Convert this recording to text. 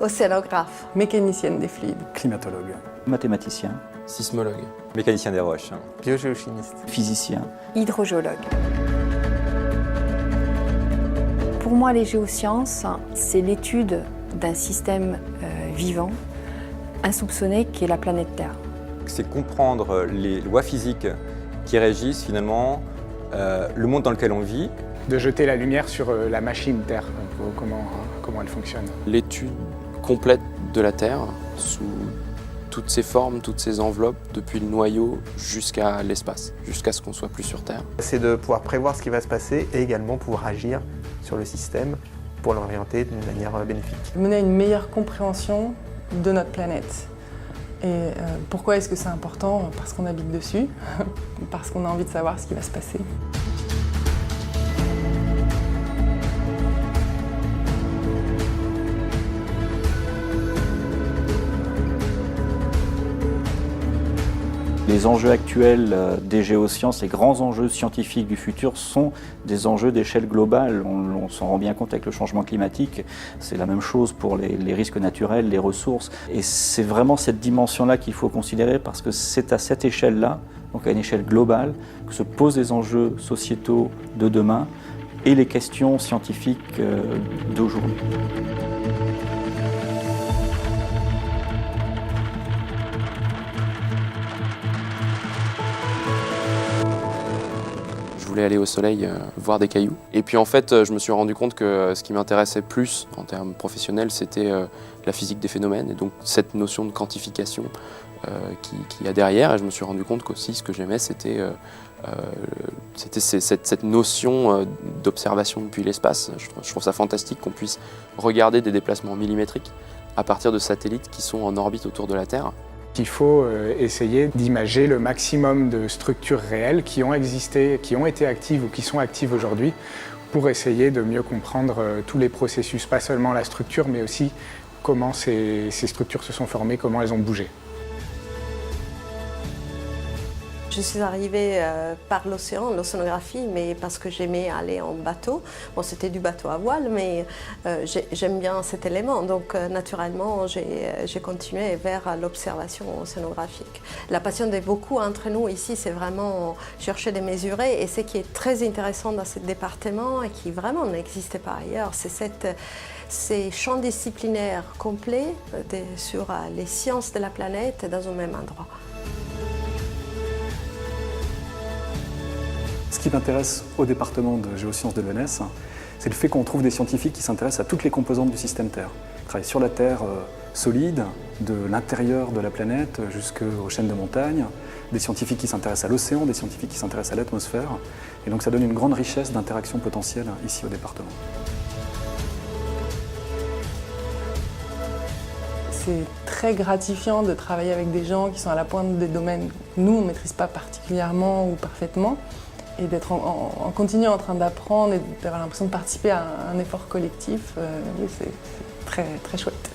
Océanographe. Mécanicienne des fluides. Climatologue. Mathématicien. Sismologue. Mécanicien des roches. Biogéochimiste. Physicien. Hydrogéologue. Pour moi, les géosciences, c'est l'étude d'un système vivant, insoupçonné, qui est la planète Terre. C'est comprendre les lois physiques qui régissent finalement le monde dans lequel on vit. De jeter la lumière sur la machine Terre, comment elle fonctionne. L'étude complète de la Terre, sous toutes ses formes, toutes ses enveloppes, depuis le noyau jusqu'à l'espace, jusqu'à ce qu'on soit plus sur Terre. C'est de pouvoir prévoir ce qui va se passer et également pouvoir agir sur le système pour l'orienter d'une manière bénéfique. Mener à une meilleure compréhension de notre planète. Et pourquoi est-ce que c'est important? Parce qu'on habite dessus, parce qu'on a envie de savoir ce qui va se passer. Les enjeux actuels des géosciences, les grands enjeux scientifiques du futur sont des enjeux d'échelle globale. On s'en rend bien compte avec le changement climatique. C'est la même chose pour les risques naturels, les ressources. Et c'est vraiment cette dimension-là qu'il faut considérer parce que c'est à cette échelle-là, donc à une échelle globale, que se posent les enjeux sociétaux de demain et les questions scientifiques d'aujourd'hui. Je voulais aller au soleil voir des cailloux. Et puis en fait, je me suis rendu compte que ce qui m'intéressait plus en termes professionnels, c'était la physique des phénomènes et donc cette notion de quantification qu'il y a derrière. Et je me suis rendu compte qu'aussi ce que j'aimais, c'était cette notion d'observation depuis l'espace. Je trouve ça fantastique qu'on puisse regarder des déplacements millimétriques à partir de satellites qui sont en orbite autour de la Terre. Il faut essayer d'imager le maximum de structures réelles qui ont existé, qui ont été actives ou qui sont actives aujourd'hui pour essayer de mieux comprendre tous les processus, pas seulement la structure, mais aussi comment ces structures se sont formées, comment elles ont bougé. Je suis arrivée par l'océanographie, mais parce que j'aimais aller en bateau. Bon, c'était du bateau à voile, mais j'aime bien cet élément. Donc, naturellement, j'ai continué vers l'observation océanographique. La passion de beaucoup entre nous ici, c'est vraiment chercher de mesurer. Et ce qui est très intéressant dans ce département et qui vraiment n'existe pas ailleurs, c'est ces champs disciplinaires complets sur les sciences de la planète dans un même endroit. Ce qui m'intéresse au département de géosciences de l'ENS, c'est le fait qu'on trouve des scientifiques qui s'intéressent à toutes les composantes du système Terre. Ils travaillent sur la Terre solide, de l'intérieur de la planète jusqu'aux chaînes de montagnes, des scientifiques qui s'intéressent à l'océan, des scientifiques qui s'intéressent à l'atmosphère. Et donc ça donne une grande richesse d'interactions potentielles ici au département. C'est très gratifiant de travailler avec des gens qui sont à la pointe des domaines que nous, on ne maîtrise pas particulièrement ou parfaitement. Et d'être en continu en train d'apprendre et d'avoir l'impression de participer à un effort collectif, oui, c'est très, très chouette.